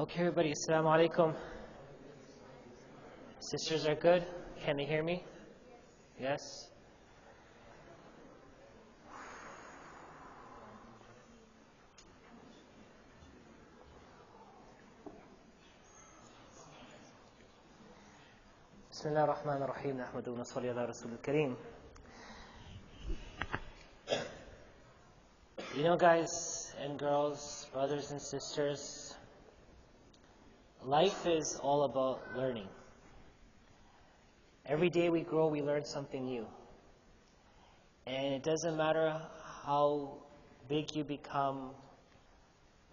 Okay, everybody, assalamu alaikum. Sisters are good? Can they hear me? Yes? Bismillah ar-Rahman ar-Rahim. Nahmadu wa salli ala Rasul al-Kareem. You know, guys and girls, brothers and sisters, life is all about learning. Every day we grow, we learn something new. And it doesn't matter how big you become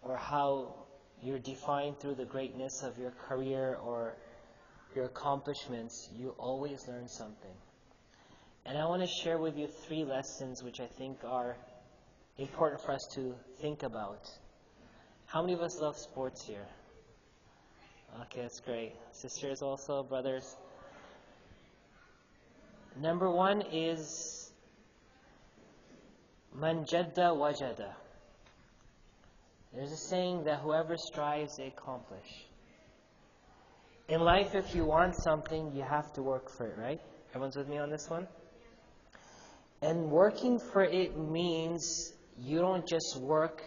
or how you're defined through the greatness of your career or your accomplishments, you always learn something. And I want to share with you 3 lessons which I think are important for us to think about. How many of us love sports here? Okay, that's great. Sisters also, brothers. Number 1 is Man jadda wajada. There's a saying that whoever strives, they accomplish. In life, if you want something, you have to work for it, right? Everyone's with me on this one? And working for it means you don't just work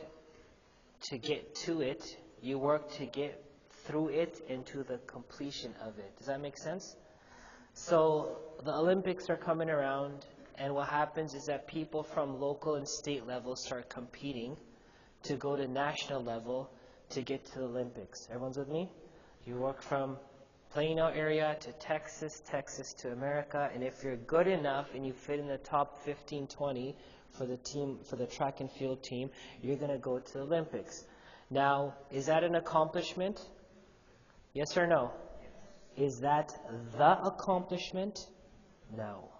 to get to it, you work to get through it and to the completion of it. Does that make sense? So the Olympics are coming around, and what happens is that people from local and state level start competing to go to national level to get to the Olympics. Everyone's with me? You work from Plano area to Texas, Texas to America, and if you're good enough and you fit in the top 15, 20 for the team, for the track and field team, you're going to go to the Olympics. Now, is that an accomplishment? Yes or no? Is that the accomplishment? No.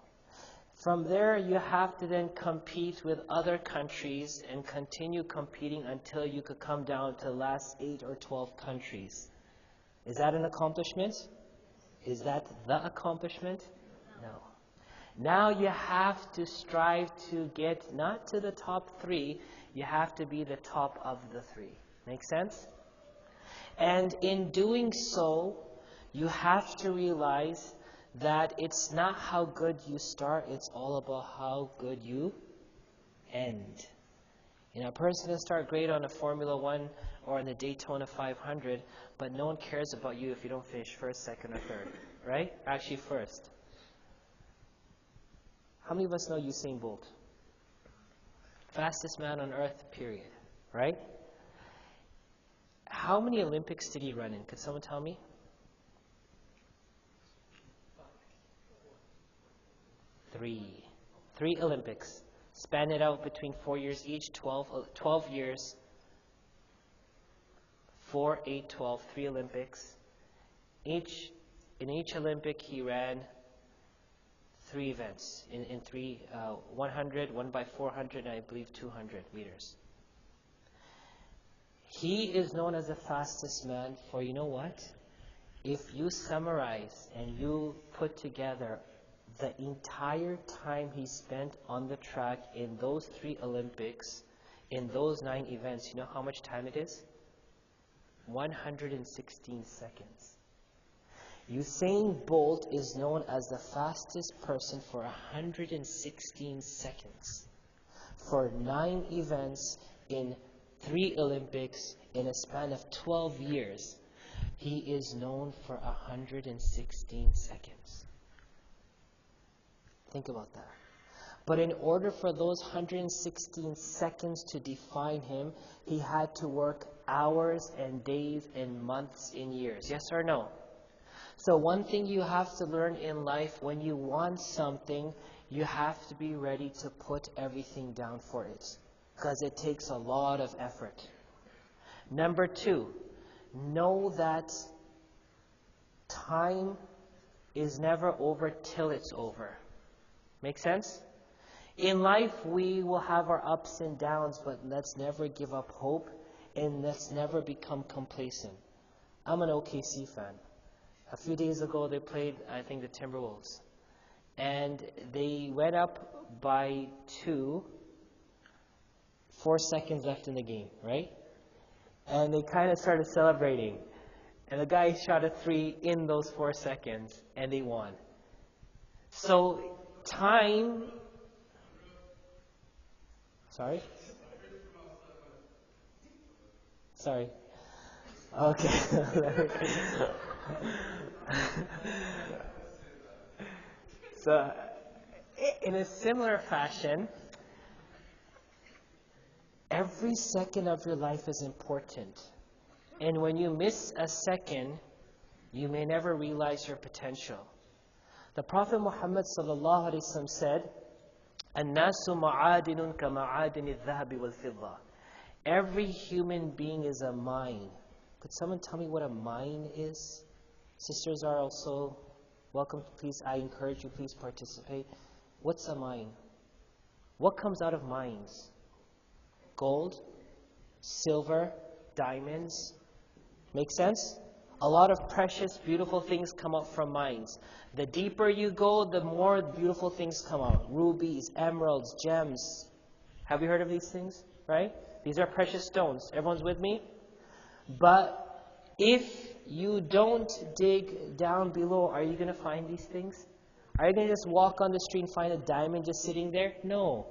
From there, you have to then compete with other countries and continue competing until you could come down to the last 8 or 12 countries. Is that an accomplishment? Is that the accomplishment? No. Now you have to strive to get not to the top 3, you have to be the top of the 3. Make sense? And in doing so, you have to realize that it's not how good you start, it's all about how good you end. You know, a person can start great on a Formula 1 or in the Daytona 500, but no one cares about you if you don't finish first, second, or third, right? Actually first. How many of us know Usain Bolt? Fastest man on earth, period, right? How many Olympics did he run in? Could someone tell me? 3. 3 Olympics. Span it out between 4 years each, 12 years. 4, 8, 12, 3 Olympics. In each Olympic he ran 3 events. In 3, 100, 1 by 400, and I believe 200 meters. He is known as the fastest man for, you know what? If you summarize and you put together the entire time he spent on the track in those 3 Olympics, in those 9 events, you know how much time it is? 116 seconds. Usain Bolt is known as the fastest person for 116 seconds. For 9 events in 3 Olympics in a span of 12 years, he is known for 116 seconds. Think about that. But in order for those 116 seconds to define him, he had to work hours and days and months and years. Yes or no? So one thing you have to learn in life, when you want something, you have to be ready to put everything down for it. Because it takes a lot of effort. Number 2, know that time is never over till it's over. Make sense? In life, we will have our ups and downs, but let's never give up hope and let's never become complacent. I'm an OKC fan. A few days ago, they played, I think, the Timberwolves. And they went up by 2, 4 seconds left in the game, right? And they kind of started celebrating. And the guy shot a 3 in those 4 seconds, and they won. So, time... Sorry? Sorry. Okay. So, in a similar fashion, every second of your life is important. And when you miss a second, you may never realize your potential. The Prophet Muhammad sallallahu alaihi wasallam said, "An-nasu ma'adinun ka ma'adini al-dhahabi wal-fidda." Every human being is a mine. Could someone tell me what a mine is? Sisters are also welcome. Please, I encourage you, please participate. What's a mine? What comes out of mines? Gold, silver, diamonds. Make sense? A lot of precious, beautiful things come out from mines. The deeper you go, the more beautiful things come out. Rubies, emeralds, gems. Have you heard of these things? Right? These are precious stones. Everyone's with me? But if you don't dig down below, are you going to find these things? Are you going to just walk on the street and find a diamond just sitting there? No.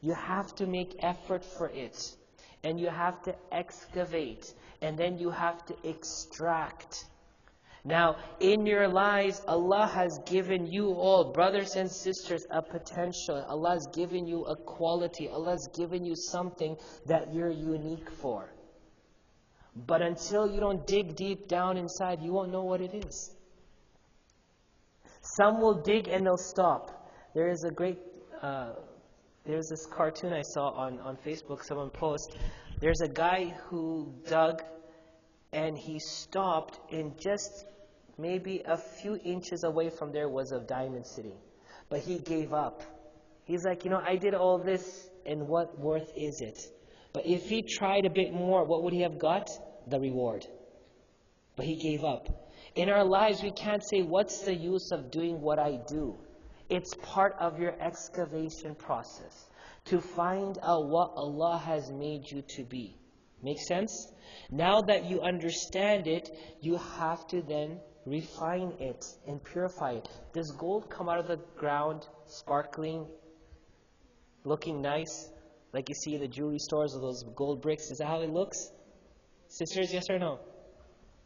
You have to make effort for it. And you have to excavate. And then you have to extract. Now, in your lives, Allah has given you all, brothers and sisters, a potential. Allah has given you a quality. Allah has given you something that you're unique for. But until you don't dig deep down inside, you won't know what it is. Some will dig and they'll stop. There's this cartoon I saw on Facebook, someone posted. There's a guy who dug and he stopped, and just maybe a few inches away from there was a diamond sitting. But he gave up. He's like, I did all this, and what worth is it? But if he tried a bit more, what would he have got? The reward. But he gave up. In our lives, we can't say, what's the use of doing what I do? It's part of your excavation process to find out what Allah has made you to be. Make sense? Now that you understand it, you have to then refine it and purify it. Does gold come out of the ground sparkling, looking nice, like you see in the jewelry stores of those gold bricks? Is that how it looks? Sisters, yes or no?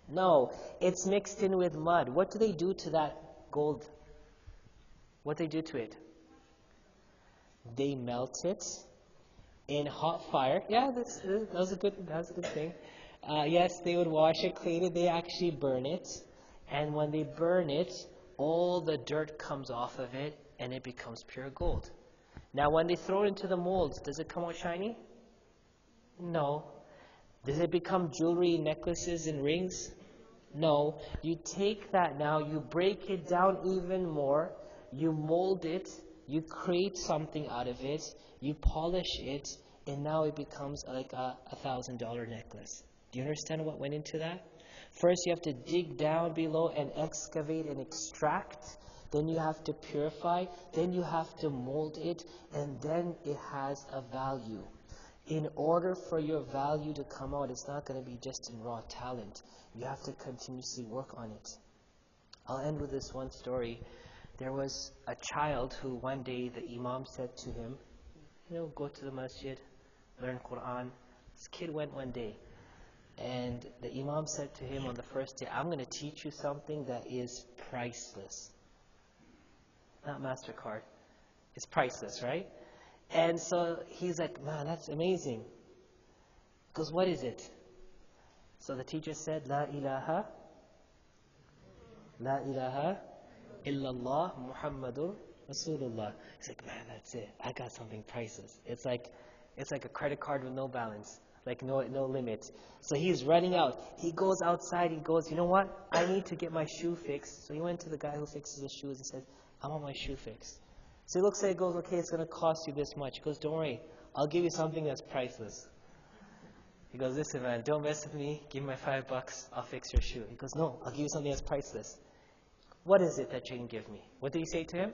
No, it's mixed in with mud. What do they do to that gold? What do they do to it? They melt it in hot fire. Yeah, that was a good thing. Yes, they would wash it, clean it. They actually burn it. And when they burn it, all the dirt comes off of it and it becomes pure gold. Now, when they throw it into the molds, does it come out shiny? No. Does it become jewelry, necklaces, and rings? No. You take that now, you break it down even more, you mold it, you create something out of it, you polish it, and now it becomes like a $1,000 necklace. Do you understand what went into that? First, you have to dig down below and excavate and extract. Then you have to purify. Then you have to mold it. And then it has a value. In order for your value to come out, it's not going to be just in raw talent. You have to continuously work on it. I'll end with this one story. There was a child who one day the Imam said to him, go to the masjid, learn Quran. This kid went one day. And the Imam said to him on the first day, I'm going to teach you something that is priceless. Not MasterCard. It's priceless, right? And so he's like, man, that's amazing. He goes, what is it? So the teacher said, La ilaha illallah Muhammadur Rasulullah. He's like, man, that's it. I got something priceless. It's like a credit card with no balance. Like no limit. So he's running out. He goes outside. He goes, you know what? I need to get my shoe fixed. So he went to the guy who fixes the shoes and said, I want my shoe fixed. So he looks at it, goes, okay, it's going to cost you this much. He goes, don't worry. I'll give you something that's priceless. He goes, listen, man, don't mess with me. Give me my $5. I'll fix your shoe. He goes, no, I'll give you something that's priceless. What is it that you can give me? What did he say to him?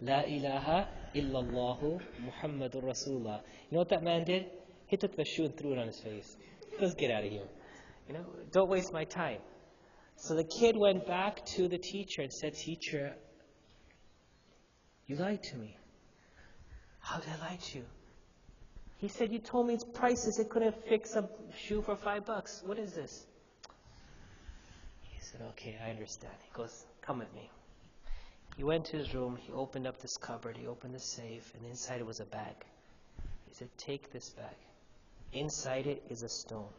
La ilaha illallahu Muhammadur Rasulullah. You know what that man did? He took the shoe and threw it on his face. Let's get out of here. Don't waste my time. So the kid went back to the teacher and said, "Teacher, you lied to me." "How did I lie to you?" He said, "You told me its prices. It couldn't fix a shoe for $5. What is this?" He said, "Okay, I understand." He goes, "Come with me." He went to his room. He opened up this cupboard. He opened the safe, and inside it was a bag. He said, "Take this bag. Inside it is a stone.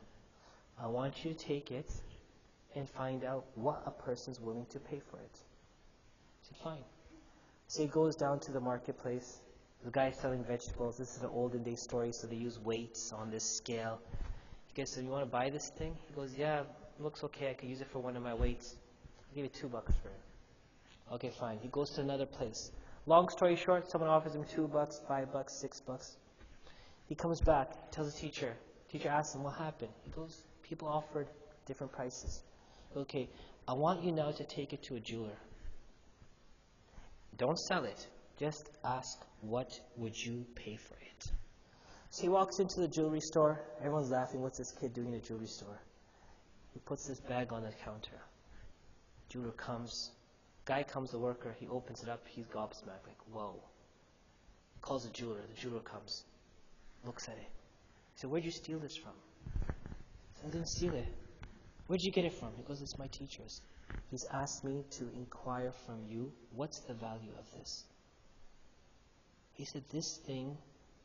I want you to take it and find out what a person's willing to pay for it." He said, "Fine." So he goes down to the marketplace. The guy's selling vegetables. This is an olden day story, so they use weights on this scale. He goes, "So you want to buy this thing?" He goes, "Yeah, it looks okay. I could use it for one of my weights. I'll give you $2 for it." "Okay, fine." He goes to another place. Long story short, someone offers him $2, $5, $6. He comes back, tells the teacher. Teacher asks him what happened. He goes, "People offered different prices." "Okay, I want you now to take it to a jeweler. Don't sell it. Just ask, what would you pay for it?" So he walks into the jewelry store. Everyone's laughing. What's this kid doing in a jewelry store? He puts this bag on the counter. Jeweler comes. Guy comes, the worker. He opens it up. He's gobsmacked. Like, whoa. He calls the jeweler. The jeweler comes. Looks at it. He said, "Where'd you steal this from?" He said, "I didn't steal it." "Where'd you get it from?" He goes, "It's my teacher's. He's asked me to inquire from you, what's the value of this?" He said, "This thing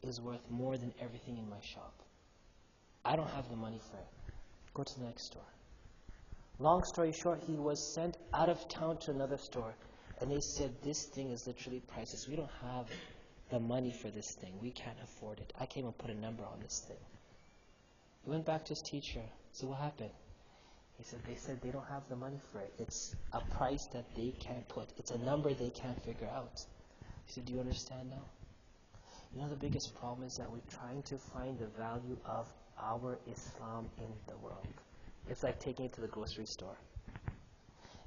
is worth more than everything in my shop. I don't have the money for it. Go to the next store." Long story short, he was sent out of town to another store, and they said, "This thing is literally priceless. We don't have the money for this thing. We can't afford it. I can't even put a number on this thing." He went back to his teacher. So what happened? He said, "They said they don't have the money for it. It's a price that they can't put. It's a number they can't figure out." He said, "Do you understand now?" The biggest problem is that we're trying to find the value of our Islam in the world. It's like taking it to the grocery store.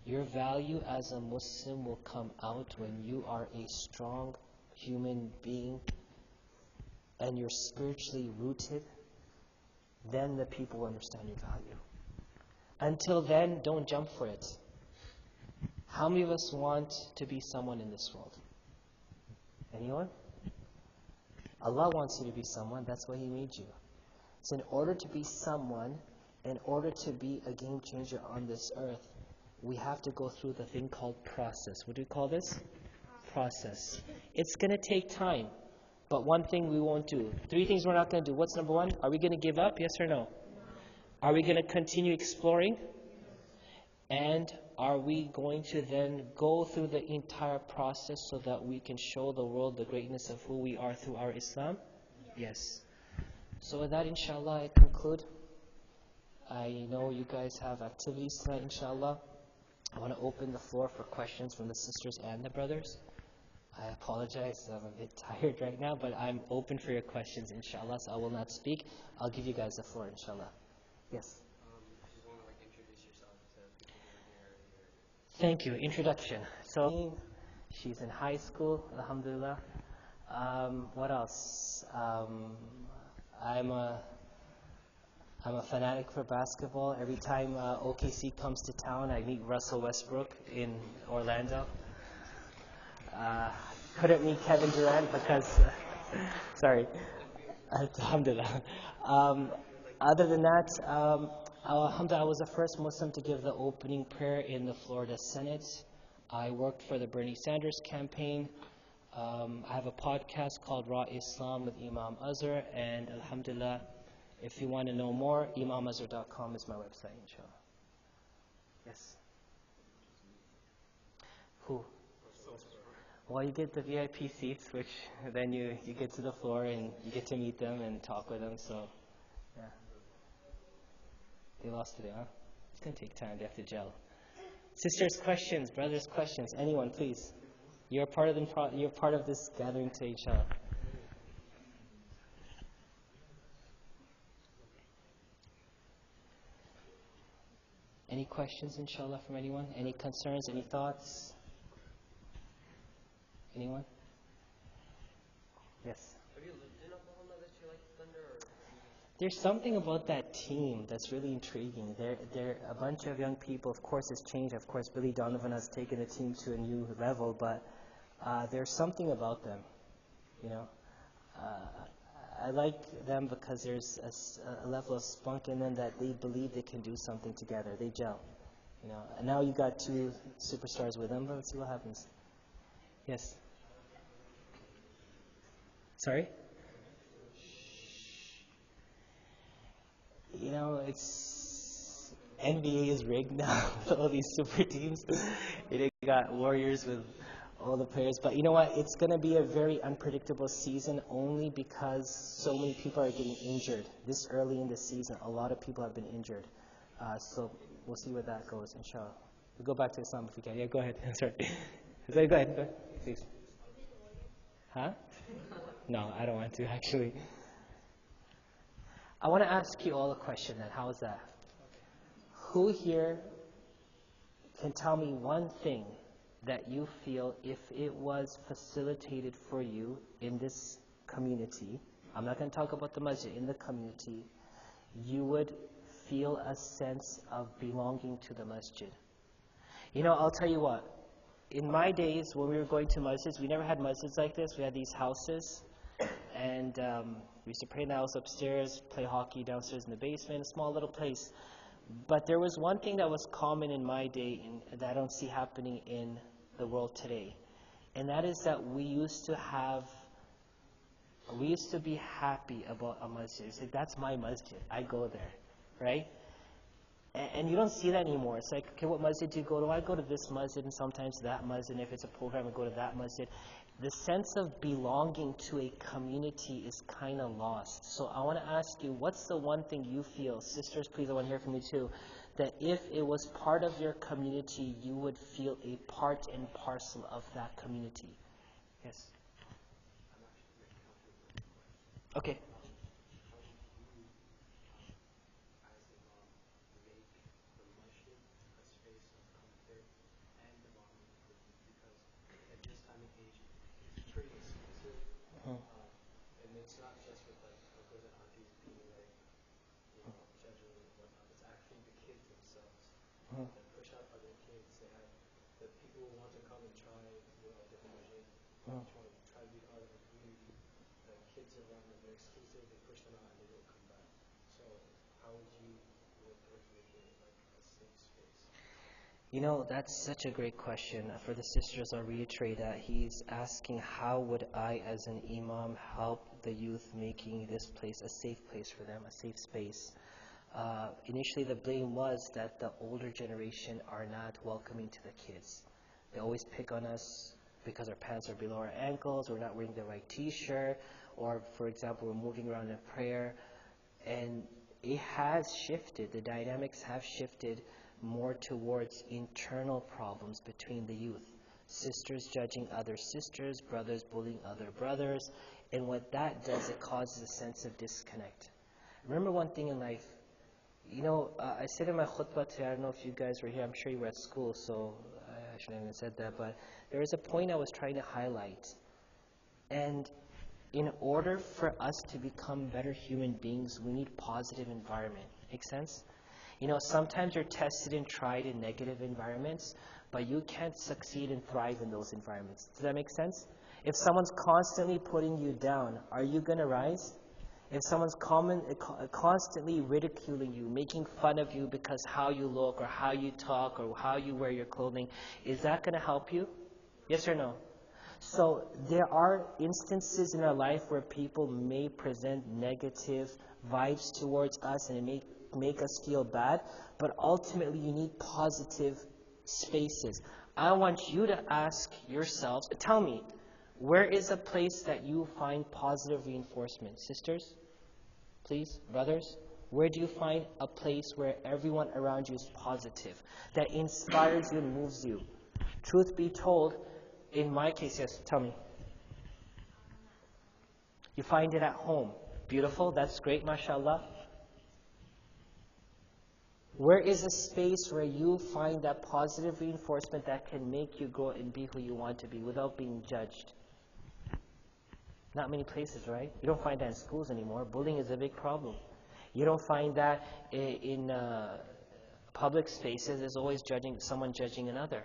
Your value as a Muslim will come out when you are a strong human being and you're spiritually rooted. Then the people will understand your value. Until then, don't jump for it. How many of us want to be someone in this world? Anyone? Allah wants you to be someone. That's why He made you. So in order to be someone, in order to be a game changer on this earth, we have to go through the thing called process. What do we call this? Process. It's going to take time. But one thing we won't do. 3 things we're not going to do. What's number 1? Are we going to give up? Yes or no? Are we going to continue exploring? And are we going to then go through the entire process so that we can show the world the greatness of who we are through our Islam? Yes. So with that, inshallah, I conclude. I know you guys have activities tonight, inshallah. I want to open the floor for questions from the sisters and the brothers. I apologize, I'm a bit tired right now, but I'm open for your questions, inshallah, so I will not speak. I'll give you guys the floor, inshallah. Yes? I just want to introduce yourself to people who are here. Thank you. Introduction. So, she's in high school, alhamdulillah. What else? I'm a fanatic for basketball. Every time OKC comes to town, I meet Russell Westbrook in Orlando. Couldn't meet Kevin Durant because, sorry, alhamdulillah. Other than that, alhamdulillah, I was the first Muslim to give the opening prayer in the Florida Senate. I worked for the Bernie Sanders campaign. I have a podcast called Raw Islam with Imam Azhar, and alhamdulillah, if you want to know more, imamazhar.com is my website, inshallah. Yes? Who? Well, you get the VIP seats, which then you get to the floor and you get to meet them and talk with them, so, yeah. They lost today, huh? It's going to take time. They have to gel. Sisters, questions. Brothers, questions. Anyone, please. You're part of this gathering today, inshallah. Any questions, inshallah, from anyone? Any concerns? Any thoughts? Anyone? Yes. Have you lived in Oklahoma that you like thunder? There's something about that team that's really intriguing. They're a bunch of young people. Of course, it's changed. Of course, Billy Donovan has taken the team to a new level, but there's something about them, you know. I like them because there's a level of spunk in them that they believe they can do something together. They gel, you know. And now you got two superstars with them, but let's see what happens. Yes. Sorry? You know, it's NBA is rigged now with all these super teams. They got Warriors with all the players, but you know what? It's going to be a very unpredictable season only because so many people are getting injured. This early in the season, a lot of people have been injured. So we'll see where that goes, inshallah. We'll go back to Islam if we can. Yeah, go ahead. Sorry. Go ahead, please. Huh? No, I don't want to, actually. I want to ask you all a question then. How is that? Who here can tell me one thing that you feel if it was facilitated for you in this community, I'm not going to talk about the masjid, in the community, you would feel a sense of belonging to the masjid? You know, I'll tell you what. In my days, when we were going to masjids, we never had masjids like this. We had these houses. And we used to pray in the house upstairs, play hockey downstairs in the basement, a small little place. But there was one thing that was common in my day that I don't see happening in the world today. And that is that we used to be happy about a masjid. It's like, that's my masjid. I go there, right? And you don't see that anymore. It's like, okay, what masjid do you go to? I go to this masjid and sometimes that masjid. And if it's a program, I go to that masjid. The sense of belonging to a community is kind of lost. So I want to ask you, what's the one thing you feel, sisters, please, I want to hear from you too, that if it was part of your community, you would feel a part and parcel of that community? Yes. Okay. And it's not just with like uncles and aunties being like, judging and whatnot. It's actually the kids themselves that push out other kids. They have the people who want to come and try different measures, try to be part of the community. The kids around them, they're exclusive. They push them out and they don't come back. So how would you work towards making it like a safe space? You know, that's such a great question. For the sisters, I'll reiterate that he's asking, how would I as an imam help the youth making this place a safe place for them, a safe space? Initially, the blame was that the older generation are not welcoming to the kids. They always pick on us because our pants are below our ankles, we're not wearing the right t-shirt, or, for example, we're moving around in prayer. And it has shifted. The dynamics have shifted more towards internal problems between the youth. Sisters judging other sisters, brothers bullying other brothers. And what that does, it causes a sense of disconnect. Remember one thing in life. You know, I said in my khutbah today, I don't know if you guys were here, I'm sure you were at school, so I shouldn't have said that, but there was a point I was trying to highlight. And in order for us to become better human beings, we need positive environment. Make sense? You know, sometimes you're tested and tried in negative environments, but you can't succeed and thrive in those environments. Does that make sense? If someone's constantly putting you down, are you going to rise? If someone's constantly ridiculing you, making fun of you because how you look or how you talk or how you wear your clothing, is that going to help you? Yes or no? So there are instances in our life where people may present negative vibes towards us and it may make us feel bad, but ultimately you need positive spaces. I want you to ask yourselves, tell me, where is a place that you find positive reinforcement? Sisters, please, brothers, where do you find a place where everyone around you is positive, that inspires you and moves you? Truth be told, in my case, yes, tell me. You find it at home. Beautiful, that's great, mashallah. Where is a space where you find that positive reinforcement that can make you grow and be who you want to be without being judged? Not many places, right? You don't find that in schools anymore. Bullying is a big problem. You don't find that in public spaces. There's always someone judging another.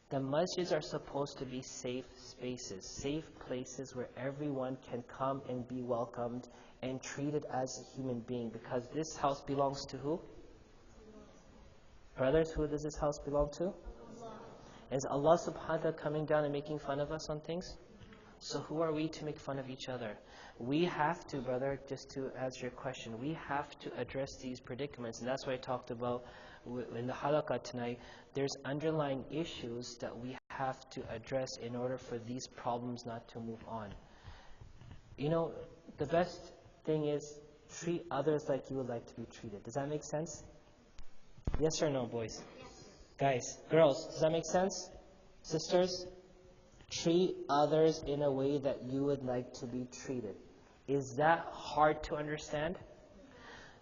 The masjids are supposed to be safe spaces, safe places where everyone can come and be welcomed and treated as a human being, because this house belongs to who? Brothers, who does this house belong to? Is Allah subhanahu wa ta'ala coming down and making fun of us on things? So who are we to make fun of each other? We have to, brother, just to answer your question, we have to address these predicaments. And that's what I talked about in the Halaqa tonight. There's underlying issues that we have to address in order for these problems not to move on. You know, the best thing is treat others like you would like to be treated. Does that make sense? Yes or no, boys? Guys, girls, does that make sense? Sisters? Treat others in a way that you would like to be treated. Is that hard to understand?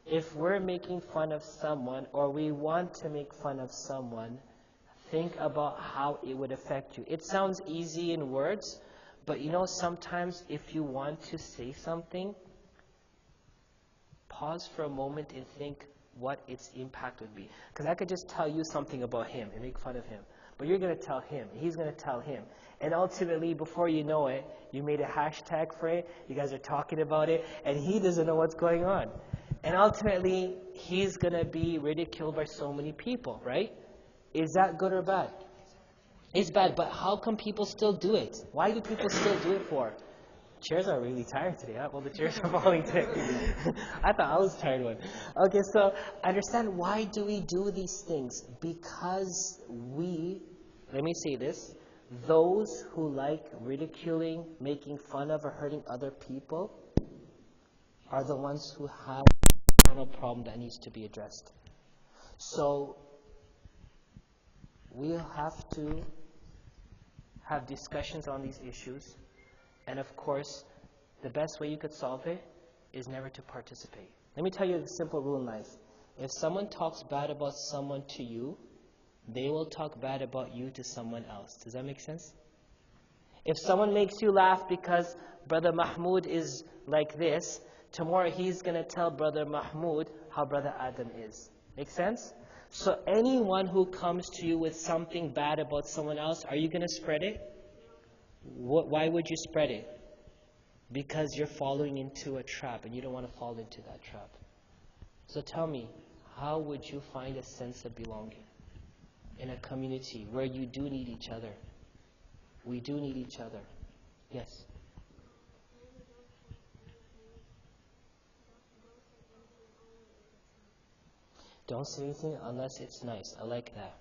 If we're making fun of someone, or we want to make fun of someone, think about how it would affect you. It sounds easy in words, but you know, sometimes if you want to say something, pause for a moment and think what its impact would be. Because I could just tell you something about him and make fun of him. But you're going to tell him, he's going to tell him. And ultimately, before you know it, you made a hashtag for it, you guys are talking about it, and he doesn't know what's going on. And ultimately, he's going to be ridiculed by so many people, right? Is that good or bad? It's bad, but how come people still do it? Why do people still do it for? Chairs are really tired today, huh? Well, the chairs are falling today. I thought I was tired one. Okay, so understand, why do we do these things? Because let me say this, those who like ridiculing, making fun of, or hurting other people are the ones who have a internal problem that needs to be addressed. So we'll have to have discussions on these issues. And of course, the best way you could solve it is never to participate. Let me tell you a simple rule in life. If someone talks bad about someone to you, they will talk bad about you to someone else. Does that make sense? If someone makes you laugh because Brother Mahmoud is like this, tomorrow he's going to tell Brother Mahmoud how Brother Adam is. Make sense? So anyone who comes to you with something bad about someone else, are you going to spread it? Why would you spread it? Because you're falling into a trap and you don't want to fall into that trap. So tell me, how would you find a sense of belonging in a community where you do need each other? We do need each other. Yes? Don't say anything unless it's nice. I like that.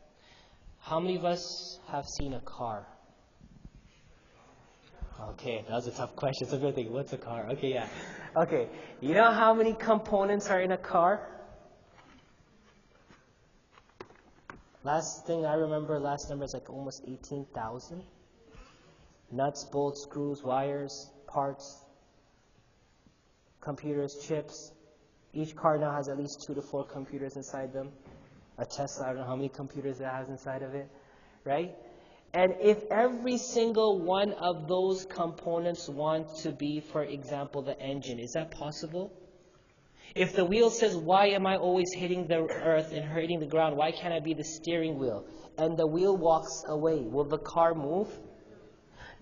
How many of us have seen a car? Okay, that was a tough question. So good thing. What's a car? Okay, yeah. Okay, you know how many components are in a car? Last thing I remember, last number is like almost 18,000. Nuts, bolts, screws, wires, parts, computers, chips. Each car now has at least 2 to 4 computers inside them. A Tesla, I don't know how many computers it has inside of it, right? And if every single one of those components want to be, for example, the engine, is that possible? If the wheel says, why am I always hitting the earth and hitting the ground? Why can't I be the steering wheel? And the wheel walks away. Will the car move?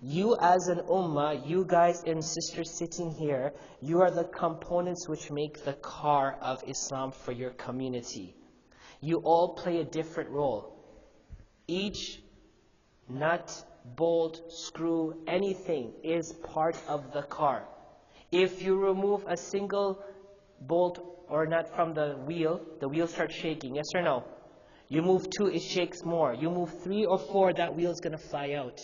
You as an ummah, you guys and sisters sitting here, you are the components which make the car of Islam for your community. You all play a different role. Each nut, bolt, screw, anything is part of the car. If you remove a single bolt or nut from the wheel starts shaking. Yes or no? You move 2, it shakes more. You move 3 or 4, that wheel is going to fly out.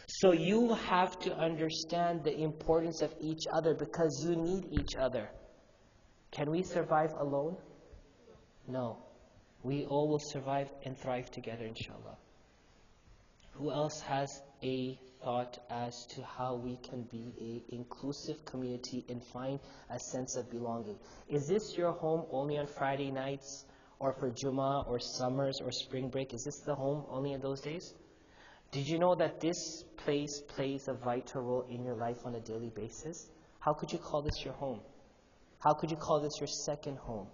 So you have to understand the importance of each other because you need each other. Can we survive alone? No. We all will survive and thrive together, inshallah. Who else has a thought as to how we can be an inclusive community and find a sense of belonging? Is this your home only on Friday nights or for Jummah or summers or spring break? Is this the home only in those days? Did you know that this place plays a vital role in your life on a daily basis? How could you call this your home? How could you call this your second home?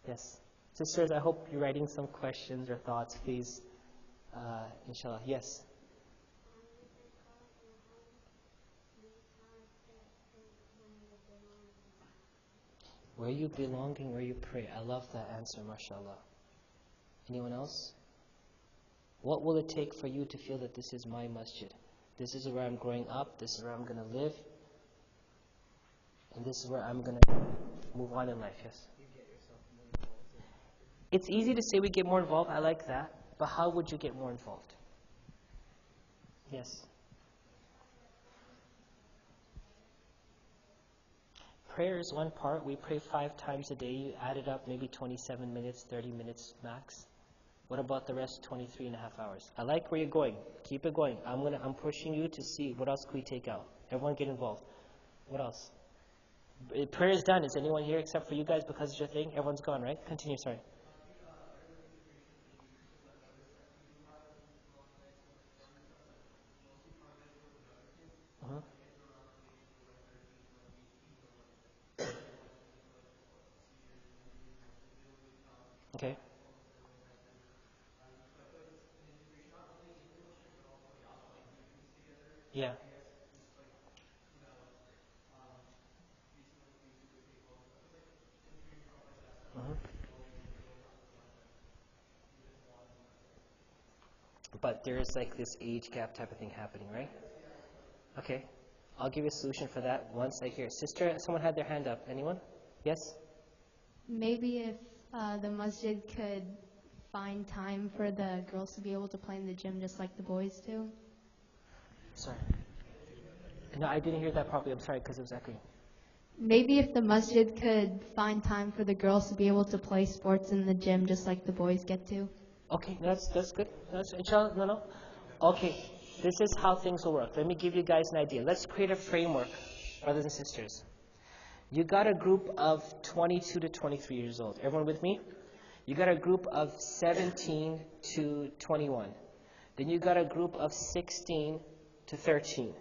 Yes. Sisters, I hope you're writing some questions or thoughts, please. Inshallah. Yes. Where you belong and where you pray. I love that answer, mashallah. Anyone else? What will it take for you to feel that this is my masjid? This is where I'm growing up, this is where I'm going to live, and this is where I'm going to move on in life, yes? You get yourself more involved in it. It's easy to say we get more involved, I like that, but how would you get more involved? Yes? Prayer is one part. We pray 5 times a day. You add it up, maybe 27 minutes, 30 minutes max. What about the rest 23 and a half hours? I like where you're going. Keep it going. I'm pushing you to see what else can we take out. Everyone get involved. What else? Prayer is done. Is anyone here except for you guys because it's your thing? Everyone's gone, right? Continue, sorry. Uh-huh. Okay. Yeah. Uh-huh. But there is like this age gap type of thing happening, right? Okay. I'll give you a solution for that once I hear. Sister, someone had their hand up. Anyone? Yes? Maybe if the masjid could find time for the girls to be able to play in the gym just like the boys do. Sorry. No, I didn't hear that properly. I'm sorry because it was echoing. Maybe if the masjid could find time for the girls to be able to play sports in the gym just like the boys get to. Okay, that's good. That's inshallah. No. Okay, this is how things will work. Let me give you guys an idea. Let's create a framework, brothers and sisters. You got a group of 22 to 23 years old. Everyone with me? You got a group of 17 to 21. Then you got a group of 16 to 13.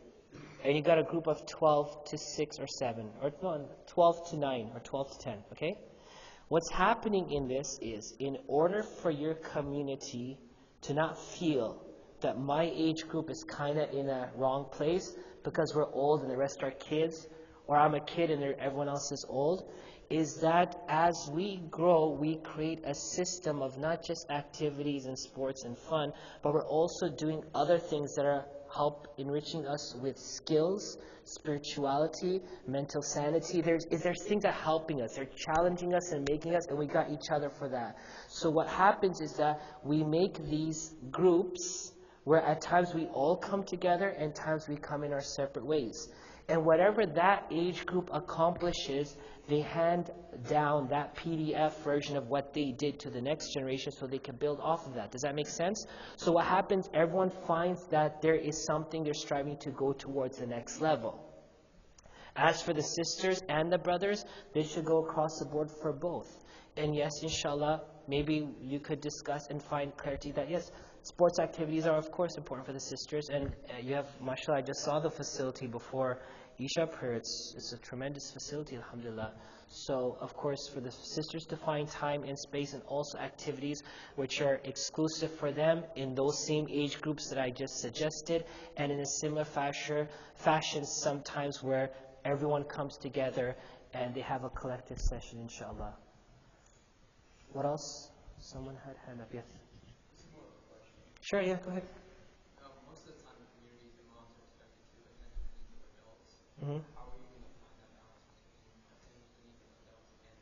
And you got a group of 12 to 6 or 7. Or no, 12 to 9 or 12 to 10. Okay? What's happening in this is, in order for your community to not feel that my age group is kind of in a wrong place because we're old and the rest are kids, or I'm a kid and everyone else is old, is that as we grow, we create a system of not just activities and sports and fun, but we're also doing other things that are help enriching us with skills, spirituality, mental sanity. There's things that are helping us. They're challenging us and making us, and we got each other for that. So what happens is that we make these groups where at times we all come together and times we come in our separate ways. And whatever that age group accomplishes, they hand down that PDF version of what they did to the next generation so they can build off of that. Does that make sense? So what happens, everyone finds that there is something they're striving to go towards the next level. As for the sisters and the brothers, they should go across the board for both. And yes, inshallah, maybe you could discuss and find clarity that yes, sports activities are of course important for the sisters, and you have, mashallah, I just saw the facility before Isha prayer. It's a tremendous facility, alhamdulillah. So of course for the sisters to find time and space and also activities which are exclusive for them in those same age groups that I just suggested, and in a similar fashion sometimes where everyone comes together and they have a collective session, inshallah. What else? Someone had hand up, yes. Sure, yeah, go ahead. Most of the time in communities, imams are expected to attend to the needs of adults. Mm-hmm. How are you going to find that balance between attending to the needs of adults and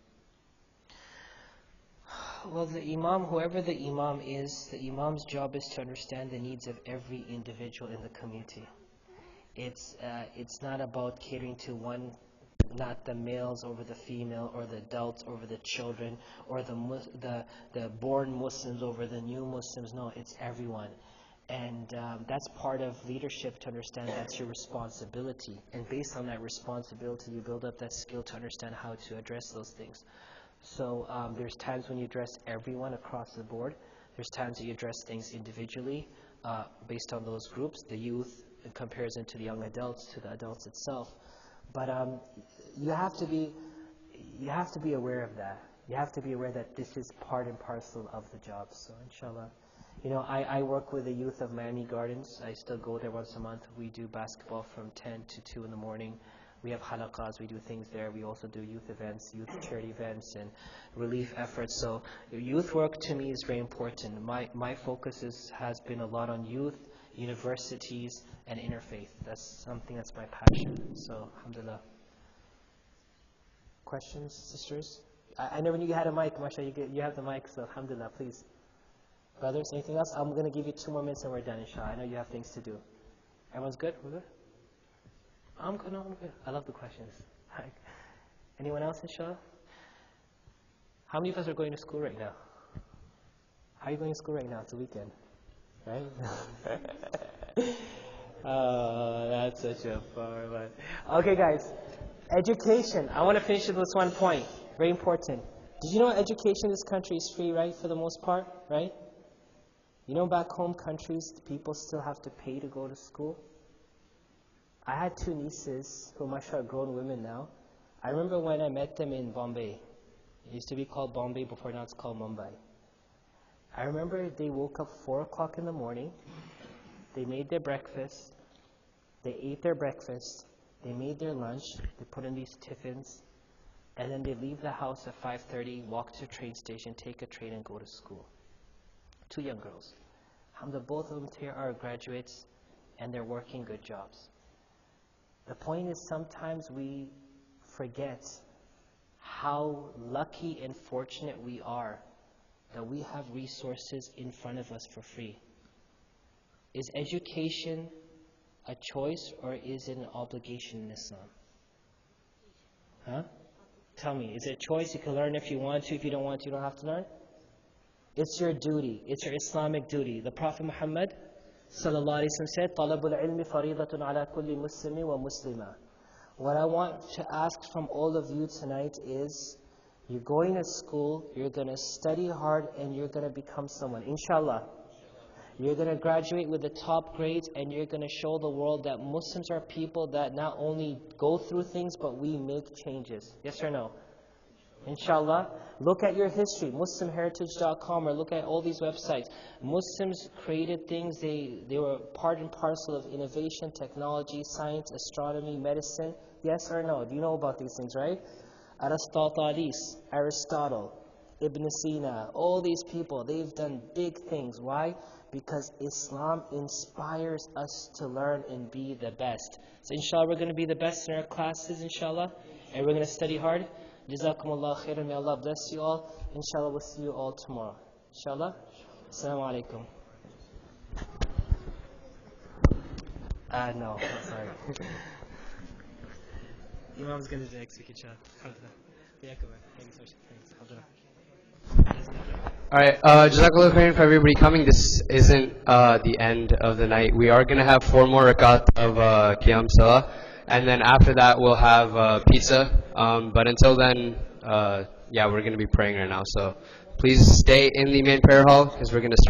youth? Well, the imam, whoever the imam is, the imam's job is to understand the needs of every individual in the community. It's not about catering to one, not the males over the female, or the adults over the children, or the born Muslims over the new Muslims. No, it's everyone. And that's part of leadership, to understand that's your responsibility. And based on that responsibility, you build up that skill to understand how to address those things. So there's times when you address everyone across the board. There's times that you address things individually based on those groups, the youth in comparison to the young adults, to the adults itself. But you have to be aware of that. You have to be aware that this is part and parcel of the job. So inshallah, I work with the youth of Miami Gardens. I still go there once a month. We do basketball from 10 to 2 in the morning. We have halaqas, we do things there. We also do youth events, youth charity events, and relief efforts. So youth work to me is very important. My focus has been a lot on youth, universities, and interfaith. That's something that's my passion. So alhamdulillah. Questions, sisters? I never knew you had a mic. Mashallah, you have the mic, so alhamdulillah, please. Brothers, anything else? I'm going to give you 2 more minutes and we're done, inshallah. I know you have things to do. Everyone's good? We're good? I'm good. No, I'm good. I love the questions. Anyone else, inshallah? How many of us are going to school right now? How are you going to school right now? It's a weekend, right? Oh, that's such a far one. Okay, guys. Education. I want to finish with this one point. Very important. Did you know education in this country is free, right, for the most part, right? Back home countries, people still have to pay to go to school. I had 2 nieces who are grown women now. I remember when I met them in Bombay. It used to be called Bombay before, now it's called Mumbai. I remember they woke up 4 o'clock in the morning. They made their breakfast. They ate their breakfast. They made their lunch. They put in these tiffins. And then they leave the house at 5:30, walk to the train station, take a train, and go to school. 2 young girls. Both of them here are graduates, and they're working good jobs. The point is sometimes we forget how lucky and fortunate we are that we have resources in front of us for free. Is education a choice or is it an obligation in Islam? Huh? Tell me, is it a choice? You can learn if you want to. If you don't want to, you don't have to learn. It's your duty. It's your Islamic duty. The Prophet Muhammad sallallahu alaihi wasallam said, "Talabul ilmi faridatun ala kulli muslimi wa muslima." What I want to ask from all of you tonight is, you're going to school, you're going to study hard, and you're going to become someone. Inshallah. You're going to graduate with the top grades, and you're going to show the world that Muslims are people that not only go through things, but we make changes. Yes or no? Inshallah. Look at your history, MuslimHeritage.com, or look at all these websites. Muslims created things, they were part and parcel of innovation, technology, science, astronomy, medicine. Yes or no? Do you know about these things, right? Aristotle, Ibn Sina, all these people, they've done big things. Why? Because Islam inspires us to learn and be the best. So inshallah, we're going to be the best in our classes, inshallah. And we're going to study hard. Jazakumullah khairan. May Allah bless you all. Inshallah, we'll see you all tomorrow. Inshallah. Assalamu alaikum. No, I'm sorry. Imam's going to do next week, inshallah. Thanks. Alright, Jazakallah khairan for everybody coming. This isn't the end of the night. We are going to have 4 more rakat of Qiyam Salah. And then after that, we'll have pizza. But until then, we're going to be praying right now. So please stay in the main prayer hall because we're going to start.